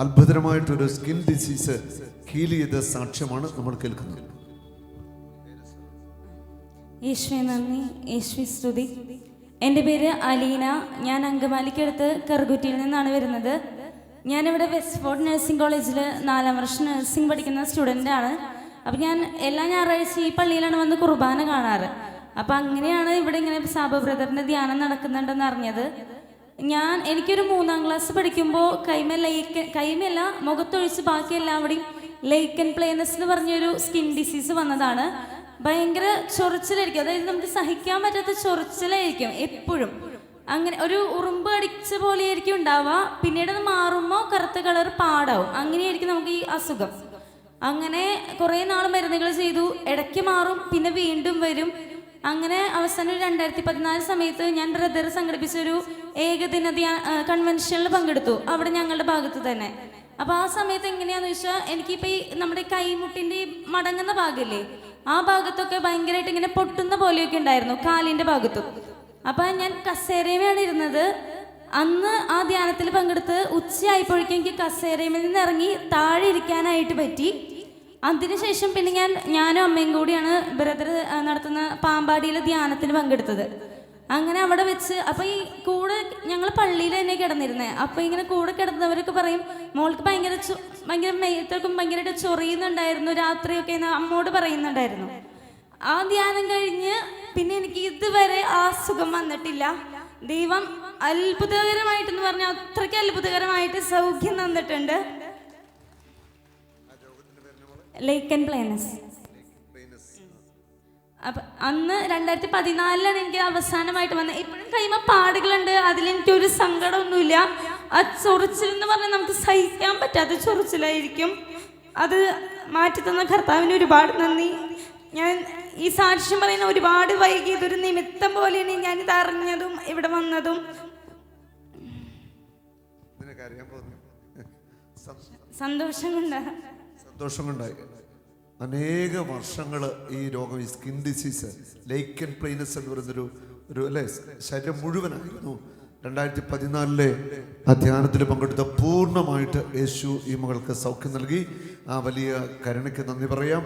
അത്ഭുതമായിട്ടൊരു skin disease heal ചെയ്ത സാക്ഷ്യമാണ് നമ്മൾ കേൾക്കുന്നത്. യേശുവേ നന്ദി, യേശുവേ സ്തുതി. എൻ്റെ പേര് അലീന. ഞാൻ അങ്കമാലിക്കടുത്ത് കറുകുറ്റിയിൽ നിന്നാണ് വരുന്നത്. ഞാനിവിടെ വെസ്റ്റ്ഫോർഡ് നഴ്സിംഗ് കോളേജിൽ 4ാം വർഷം നഴ്സിംഗ് പഠിക്കുന്ന സ്റ്റുഡൻ്റാണ്. അപ്പം ഞാൻ എല്ലാ ഞായറാഴ്ച ഈ പള്ളിയിലാണ് വന്ന് കുർബാന കാണാറ്. അപ്പം അങ്ങനെയാണ് ഇവിടെ ഇങ്ങനെ സാബ ബ്രദറിൻ്റെ ധ്യാനം നടക്കുന്നുണ്ടെന്ന് അറിഞ്ഞത്. എനിക്കൊരു 3ാം ക്ലാസ് പഠിക്കുമ്പോൾ കൈമല്ല മുഖത്തൊഴിച്ച് ബാക്കി എല്ലാവിടെയും ലേക്കൻ പ്ലേനസ് എന്ന് പറഞ്ഞൊരു സ്കിൻ ഡിസീസ് വന്നതാണ്. ഭയങ്കര ചൊറിച്ചിലായിരിക്കും, അതായത് നമുക്ക് സഹിക്കാൻ പറ്റാത്ത ചൊറിച്ചിലായിരിക്കും എപ്പോഴും. അങ്ങനെ ഒരു ഉറുമ്പ് അടിച്ച പോലെയായിരിക്കും ഉണ്ടാവുക. പിന്നീട് അത് മാറുമ്പോൾ കറുത്ത കളർ പാടാവും. അങ്ങനെയായിരിക്കും നമുക്ക് ഈ അസുഖം. അങ്ങനെ കുറേ നാൾ മരുന്നുകൾ ചെയ്തു, ഇടയ്ക്ക് മാറും, പിന്നെ വീണ്ടും വരും. അങ്ങനെ അവസാനം 2014 സമയത്ത് ഞാൻ ബ്രദർ സംഘടിപ്പിച്ചൊരു ഏകദിന കൺവെൻഷനിൽ പങ്കെടുത്തു, അവിടെ ഞങ്ങളുടെ ഭാഗത്ത് തന്നെ. അപ്പോൾ ആ സമയത്ത് എങ്ങനെയാണെന്ന് വെച്ചാൽ എനിക്കിപ്പോൾ ഈ നമ്മുടെ കൈമുട്ടിൻ്റെ മടങ്ങുന്ന ഭാഗമില്ലേ, ആ ഭാഗത്തൊക്കെ ഭയങ്കരമായിട്ട് ഇങ്ങനെ പൊട്ടുന്ന പോലെയൊക്കെ ഉണ്ടായിരുന്നു, കാലിൻ്റെ ഭാഗത്തും. അപ്പം ഞാൻ കസേരയിലാണ് ഇരുന്നത്. അന്ന് ആ ധ്യാനത്തിൽ പങ്കെടുത്ത് ഉച്ചയായപ്പോഴേക്കും എനിക്ക് കസേരയിൽ നിന്ന് ഇറങ്ങി താഴെ ഇരിക്കാനായിട്ട് പറ്റി. അതിനുശേഷം പിന്നെ ഞാനും അമ്മയും കൂടിയാണ് ബ്രദർ നടത്തുന്ന പാമ്പാടിയിലെ ധ്യാനത്തിന് പങ്കെടുത്തത്. അങ്ങനെ അവിടെ വെച്ച് അപ്പം ഈ കൂടെ ഞങ്ങൾ പള്ളിയിൽ തന്നെ കിടന്നിരുന്നത്. അപ്പം ഇങ്ങനെ കൂടെ കിടന്നവരൊക്കെ പറയും, മോൾക്ക് ഭയങ്കര മേത്തൊക്കെ ഭയങ്കരമായിട്ട് ചൊറിയുന്നുണ്ടായിരുന്നു രാത്രിയൊക്കെ എന്ന് അമ്മോട് പറയുന്നുണ്ടായിരുന്നു. ആ ധ്യാനം കഴിഞ്ഞ് പിന്നെ എനിക്ക് ഇതുവരെ ആ സുഖം വന്നിട്ടില്ല. ദൈവം അത്ഭുതകരമായിട്ടെന്ന് പറഞ്ഞാൽ അത്രയ്ക്ക് അത്ഭുതകരമായിട്ട് സൗഖ്യം തന്നിട്ടുണ്ട്. ലേക്കൻ പ്ലേനസ്. അപ്പം അന്ന് 2014 എനിക്ക് അവസാനമായിട്ട് വന്നത്. ഇപ്പോഴും കൈമ പാടുകളുണ്ട്, അതിലെനിക്കൊരു സങ്കടമൊന്നുമില്ല. ആ ചൊറിച്ചിൽ എന്ന് പറഞ്ഞാൽ നമുക്ക് സഹിക്കാൻ പറ്റാത്ത ചൊറിച്ചിലായിരിക്കും. അത് മാറ്റിത്തന്ന കർത്താവിന് ഒരുപാട് നന്ദി. ഞാൻ ഈ സാക്ഷ്യം പറയുന്ന ഒരുപാട് വൈകി, ഇതൊരു നിമിത്തം പോലെയാണ് ഞാനിത് അറിഞ്ഞതും ഇവിടെ വന്നതും. സന്തോഷം കൊണ്ടായി. അനേക വർഷങ്ങൾ ഈ രോഗം, ഈ സ്കിൻ ഡിസീസ് ലേക്കൻ പ്ലെയിനസ് എന്ന് പറയുന്നൊരു അല്ലേ ശരീരം മുഴുവനായിരുന്നു. 2014 ആ ധ്യാനത്തിൽ പങ്കെടുത്ത പൂർണ്ണമായിട്ട് യേശു ഈ മകൾക്ക് സൗഖ്യം നൽകി. ആ വലിയ കരുണയ്ക്ക് നന്ദി പറയാം.